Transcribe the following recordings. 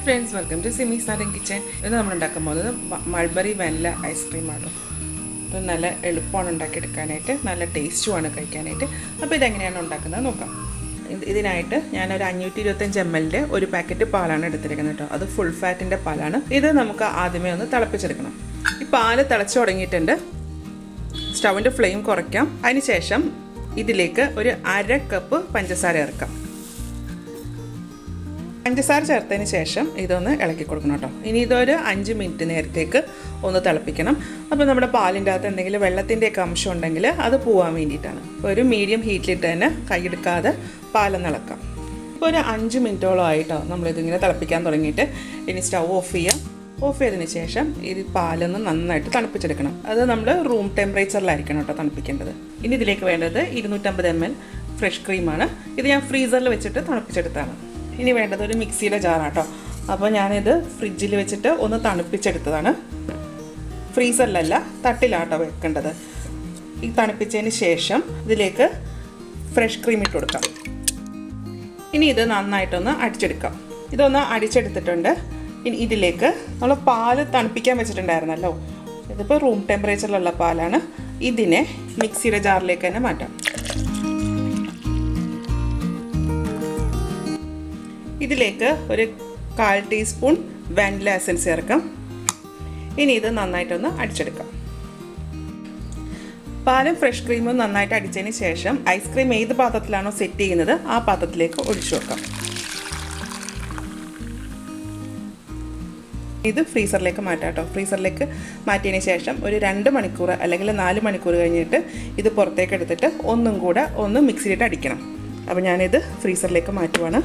friends, welcome to Simis Nadan kitchen. This is Mulberry Vanilla Icecream. This is a tasty one. This is a packet of pal. Full fat in the pal. This is stove the flame. This is cup panchasara. പഞ്ചസാര ചേർത്തതിന് ശേഷം ഇതൊന്ന് ഇളക്കി കൊടുക്കണം ട്ടോ. ഇനി ഇതൊരു 5 minute നേരത്തേക്ക് ഒന്ന് തിളപ്പിക്കണം. അപ്പോൾ നമ്മുടെ പാലിന്റെ അകത്ത് എന്തെങ്കിലും വെള്ളത്തിന്റെ ഒക്കെ അംശം ഉണ്ടെങ്കിൽ അത് പോവാൻ വേണ്ടിയിട്ടാണ്. ഒരു മീഡിയം ഹീറ്റിലിട്ട് തന്നെ കൈയെടുക്കാതെ പാലൊന്ന് ഇളക്കാം. ഇപ്പോൾ ഒരു 5 മിനിറ്റോളം ആയിട്ടോ നമ്മൾ ഇതിങ്ങനെ തിളപ്പിക്കാൻ തുടങ്ങിയിട്ട് ഇനി സ്റ്റവ് ഓഫ് ചെയ്യാം. ഓഫ് ചെയ്തതിന് ശേഷം ഈ പാലൊന്ന് നന്നായിട്ട് തണുപ്പിച്ചെടുക്കണം. അത് നമ്മൾ റൂം ടെമ്പറേച്ചറിലായിരിക്കണം ട്ടോ തണുപ്പിക്കേണ്ടത്. ഇനി ഇതിലേക്ക് വേണ്ടത് 250 ml ഫ്രഷ് ക്രീമാണ്. ഇത് ഞാൻ ഫ്രീസറിൽ വെച്ചിട്ട് തണുപ്പിച്ചെടുത്താണ്. ഇനി വേണ്ടത് ഒരു മിക്സിയുടെ ജാറാട്ടോ. അപ്പോൾ ഞാനിത് ഫ്രിഡ്ജിൽ വെച്ചിട്ട് ഒന്ന് തണുപ്പിച്ചെടുത്തതാണ്. ഫ്രീസറിലല്ല, തട്ടിലാട്ടോ വെക്കേണ്ടത്. ഈ തണുപ്പിച്ചതിന് ശേഷം ഇതിലേക്ക് ഫ്രഷ് ക്രീം ഇട്ട് കൊടുക്കാം. ഇനി ഇത് നന്നായിട്ടൊന്ന് അടിച്ചെടുക്കാം. ഇതൊന്ന് അടിച്ചെടുത്തിട്ടുണ്ട്. ഇനി ഇതിലേക്ക് നമ്മൾ പാല് തണുപ്പിക്കാൻ വെച്ചിട്ടുണ്ടായിരുന്നല്ലോ, ഇതിപ്പോൾ റൂം ടെമ്പറേച്ചറിലുള്ള പാലാണ്. ഇതിനെ മിക്സിയുടെ ജാറിലേക്ക് തന്നെ മാറ്റാം. ഇതിലേക്ക് ഒരു 1/4 ടീസ്പൂൺ വാനില എസൻസ് ചേർക്കാം. ഇനി ഇത് നന്നായിട്ടൊന്ന് അടിച്ചെടുക്കാം. പാലും ഫ്രഷ് ക്രീമും നന്നായിട്ട് അടിച്ചതിന് ശേഷം ഐസ്ക്രീം ഏത് പാത്രത്തിലാണോ സെറ്റ് ചെയ്യുന്നത് ആ പാത്രത്തിലേക്ക് ഒഴിച്ചു വെക്കാം. ഇത് ഫ്രീസറിലേക്ക് മാറ്റാം കേട്ടോ. ഫ്രീസറിലേക്ക് മാറ്റിയതിന് ശേഷം ഒരു 2 മണിക്കൂർ അല്ലെങ്കിൽ 4 മണിക്കൂർ കഴിഞ്ഞിട്ട് ഇത് പുറത്തേക്ക് എടുത്തിട്ട് ഒന്നും കൂടെ ഒന്ന് മിക്സിയിലിട്ട് അടിക്കണം. അപ്പോൾ ഞാനിത് ഫ്രീസറിലേക്ക് മാറ്റുവാണ്.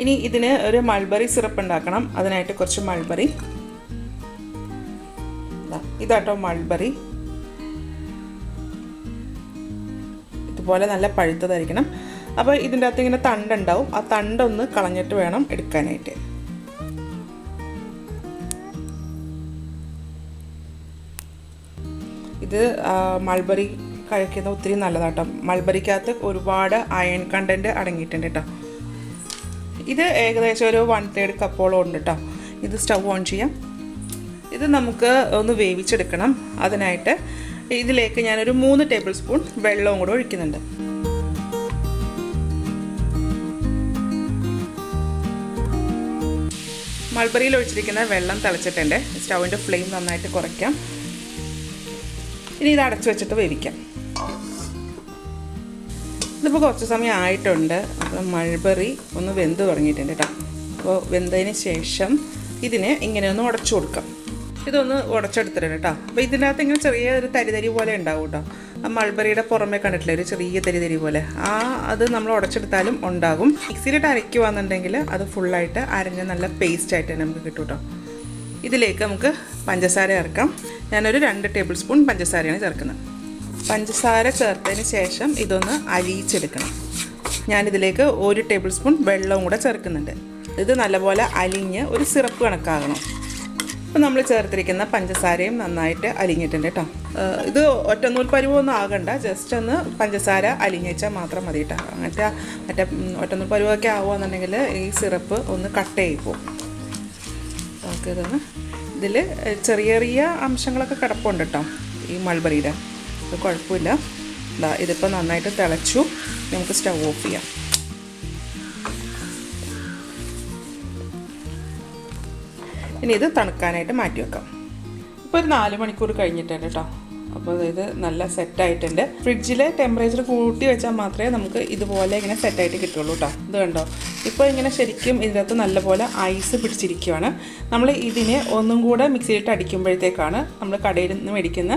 ഇനി ഇതിന് ഒരു മൾബറി സിറപ്പ് ഉണ്ടാക്കണം. അതിനായിട്ട് കുറച്ച് മൾബറി, ഇതാട്ടോ മൾബറി, ഇതുപോലെ നല്ല പഴുത്തതായിരിക്കണം. അപ്പോൾ ഇതിൻ്റെ അകത്ത് ഇങ്ങനെ തണ്ടുണ്ടാവും. ആ തണ്ടൊന്ന് കളഞ്ഞിട്ട് വേണം എടുക്കാനായിട്ട്. ഇത് മൾബറി കഴിക്കുന്നത് ഒത്തിരി നല്ലതാട്ടോ. മൾബറിക്കകത്ത് ഒരുപാട് അയൺ കണ്ടൻറ്റ് അടങ്ങിയിട്ടുണ്ട് കേട്ടോ. ഇത് ഏകദേശം ഒരു 1/3 കപ്പോളം ഉണ്ട് കേട്ടോ. ഇത് സ്റ്റവ് ഓൺ ചെയ്യാം. ഇത് നമുക്ക് ഒന്ന് വേവിച്ചെടുക്കണം. അതിനായിട്ട് ഇതിലേക്ക് ഞാനൊരു 3 ടേബിൾ സ്പൂൺ വെള്ളവും കൂടെ ഒഴിക്കുന്നുണ്ട്. മൾബറിയിൽ ഒഴിച്ചിരിക്കുന്ന വെള്ളം തിളച്ചിട്ടുണ്ട്. സ്റ്റൗവിൻ്റെ ഫ്ലെയിം നന്നായിട്ട് കുറയ്ക്കാം. ഇനി ഇത് അടച്ചു വെച്ചിട്ട് വേവിക്കാം. ഇതിപ്പോൾ കുറച്ച് സമയം ആയിട്ടുണ്ട്. അപ്പോൾ മൾബറി ഒന്ന് വെന്ത് തുടങ്ങിയിട്ടുണ്ട് കേട്ടോ. അപ്പോൾ വെന്തതിന് ശേഷം ഇതിനെ ഇങ്ങനെ ഒന്ന് ഉടച്ചു കൊടുക്കാം. ഇതൊന്ന് ഉടച്ചെടുത്തിട്ടുണ്ട് കേട്ടോ. അപ്പോൾ ഇതിനകത്ത് ഇങ്ങനെ ചെറിയ ഒരു തരി പോലെ ഉണ്ടാവും കേട്ടോ. ആ മൾബറിയുടെ പുറമേ കണ്ടിട്ടില്ല, ഒരു ചെറിയ തരി പോലെ. അത് നമ്മൾ ഉടച്ചെടുത്താലും ഉണ്ടാകും. മിക്സിയിലിട്ട് അരയ്ക്കുവാന്നുണ്ടെങ്കിൽ അത് ഫുള്ളായിട്ട് അരഞ്ഞ് നല്ല പേസ്റ്റായിട്ട് തന്നെ നമുക്ക് കിട്ടും കേട്ടോ. ഇതിലേക്ക് നമുക്ക് പഞ്ചസാര ചേർക്കാം. ഞാനൊരു 2 ടേബിൾ സ്പൂൺ പഞ്ചസാരയാണ് ചേർക്കുന്നത്. പഞ്ചസാര ചേർത്തതിന് ശേഷം ഇതൊന്ന് അലിയിച്ചെടുക്കണം. ഞാനിതിലേക്ക് 1 ടേബിൾ സ്പൂൺ വെള്ളവും കൂടെ ചേർക്കുന്നുണ്ട്. ഇത് നല്ലപോലെ അലിഞ്ഞ് ഒരു സിറപ്പ് കണക്കാകണം. അപ്പോൾ നമ്മൾ ചേർത്തിരിക്കുന്ന പഞ്ചസാരയും നന്നായിട്ട് അലിഞ്ഞിട്ടുണ്ട് കേട്ടോ. ഇത് ഒറ്റനൂൽ പരുവൊന്നും ആകണ്ട, ജസ്റ്റ് ഒന്ന് പഞ്ചസാര അലിഞ്ഞാൽ മാത്രം മതി കേട്ടോ. മറ്റേ ഒറ്റനൂൽ പരുവൊക്കെ ആവുകയെന്നുണ്ടെങ്കിൽ ഈ സിറപ്പ് ഒന്ന് കട്ട് ചെയ്ത് പോകും. നമുക്കിതൊന്ന് ഇതിൽ ചെറിയ അംശങ്ങളൊക്കെ കിടപ്പുണ്ട് കേട്ടോ ഈ മൾബറിയുടെ. അത് കുഴപ്പമില്ല. ഇതിപ്പോൾ നന്നായിട്ട് തിളച്ചു. നമുക്ക് സ്റ്റവ് ഓഫ് ചെയ്യാം. ഇനി ഇത് തണുക്കാനായിട്ട് മാറ്റി വെക്കാം. ഇപ്പോൾ ഒരു 4 മണിക്കൂർ കഴിഞ്ഞിട്ടുണ്ട് കേട്ടോ. അപ്പോൾ ഇത് നല്ല സെറ്റായിട്ടുണ്ട്. ഫ്രിഡ്ജിലെ ടെമ്പറേച്ചർ കൂട്ടി വെച്ചാൽ മാത്രമേ നമുക്ക് ഇതുപോലെ ഇങ്ങനെ സെറ്റായിട്ട് കിട്ടുള്ളൂ കേട്ടോ. ഇത് കണ്ടോ, ഇപ്പോൾ ഇങ്ങനെ ശരിക്കും ഇതിനകത്ത് നല്ലപോലെ ഐസ് പിടിച്ചിരിക്കുകയാണ്. നമ്മൾ ഇതിനെ ഒന്നും കൂടെ മിക്സിയിലിട്ട് അടിക്കുമ്പോഴത്തേക്കാണ് നമ്മൾ കടയിൽ നിന്ന് മേടിക്കുന്ന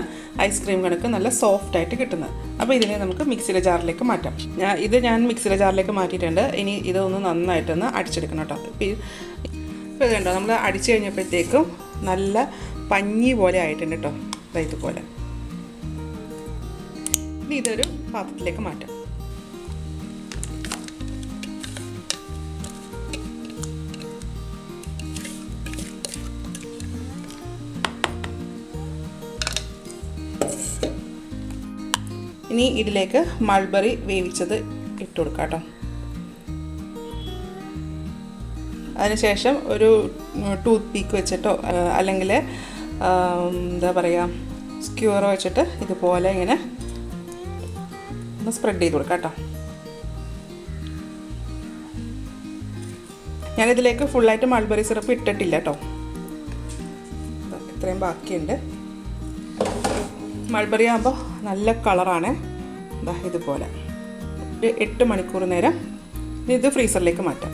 ഐസ്ക്രീം കണക്ക് നല്ല സോഫ്റ്റായിട്ട് കിട്ടുന്നത്. അപ്പോൾ ഇതിനെ നമുക്ക് മിക്സിയുടെ ജാറിലേക്ക് മാറ്റാം. ഞാൻ മിക്സിയുടെ ജാറിലേക്ക് മാറ്റിയിട്ടുണ്ട്. ഇനി ഇതൊന്ന് നന്നായിട്ടൊന്ന് അടിച്ചെടുക്കണം കേട്ടോ. ഇപ്പോൾ ഇത് കണ്ടോ, നമ്മൾ അടിച്ചു കഴിഞ്ഞപ്പോഴത്തേക്കും നല്ല പഞ്ഞി പോലെ ആയിട്ടുണ്ട് കേട്ടോ. ഇതുപോലെ ഇനി ഇതൊരു പാത്രത്തിലേക്ക് മാറ്റാം. ഇനി ഇതിലേക്ക് മൾബറി വേവിച്ചത് ഇട്ട് കൊടുക്കാം കേട്ടോ. അതിനുശേഷം ഒരു ടൂത്ത് പീക്ക് വെച്ചിട്ടോ അല്ലെങ്കിൽ എന്താ പറയുക സ്ക്യൂറോ വെച്ചിട്ട് ഇതുപോലെ ഇങ്ങനെ ഒന്ന് സ്പ്രെഡ് ചെയ്ത് കൊടുക്കാം കേട്ടോ. ഞാനിതിലേക്ക് ഫുള്ളായിട്ട് മൾബറി സിറപ്പ് ഇട്ടിട്ടില്ല കേട്ടോ, ഇത്രയും ബാക്കിയുണ്ട്. മൾബറി ആകുമ്പോൾ നല്ല കളറാണ്. ഇതുപോലെ ഒരു 8 മണിക്കൂർ നേരം ഇത് ഫ്രീസറിലേക്ക് മാറ്റാം.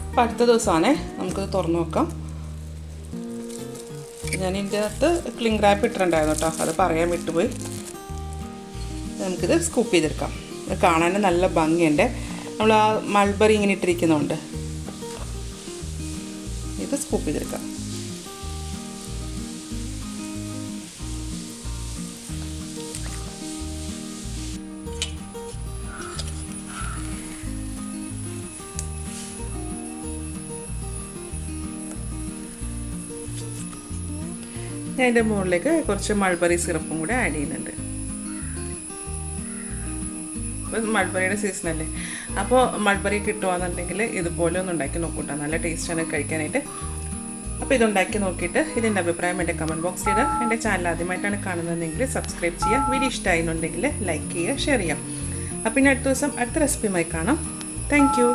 അപ്പോൾ അടുത്ത ദിവസമാണ് നമുക്കിത് തുറന്ന് നോക്കാം. ഞാൻ ഇതിൻ്റെ അകത്ത് ക്ലിംഗ് റാപ്പ് ഇട്ടിട്ടുണ്ടായിരുന്നു കേട്ടോ, അത് പറയാൻ വിട്ടുപോയി. നമുക്കിത് സ്കൂപ്പ് ചെയ്തെടുക്കാം. ഇത് കാണാൻ നല്ല ഭംഗിയുണ്ട്. നമ്മൾ ആ മൾബറി ഇങ്ങനെ ഇട്ടിരിക്കുന്നുണ്ട്. ഇത് സ്കൂപ്പ് ചെയ്തെടുക്കാം. ഞാൻ ഇതിൻ്റെ മുകളിലേക്ക് കുറച്ച് മൾബറി സിറപ്പും കൂടെ ആഡ് ചെയ്യുന്നുണ്ട്. ഇപ്പോൾ മൾബറിയുടെ സീസണല്ലേ, അപ്പോൾ മൾബറി കിട്ടുകയെന്നുണ്ടെങ്കിൽ ഇതുപോലെ ഒന്ന് ഉണ്ടാക്കി നോക്കൂട്ടോ, നല്ല ടേസ്റ്റാണ് കഴിക്കാനായിട്ട്. അപ്പോൾ ഇതുണ്ടാക്കി നോക്കിയിട്ട് ഇതിൻ്റെ അഭിപ്രായം എൻ്റെ കമൻറ്റ് ബോക്സിൽ ഇടുക. എൻ്റെ ചാനൽ ആദ്യമായിട്ടാണ് കാണുന്നതെങ്കിൽ സബ്സ്ക്രൈബ് ചെയ്യുക. വീഡിയോ ഇഷ്ടമായിരുന്നുണ്ടെങ്കിൽ ലൈക്ക് ചെയ്യുക, ഷെയർ ചെയ്യുക. അപ്പോൾ ഇനി അടുത്ത ദിവസം അടുത്ത റെസിപ്പിയുമായി കാണാം. Thank you.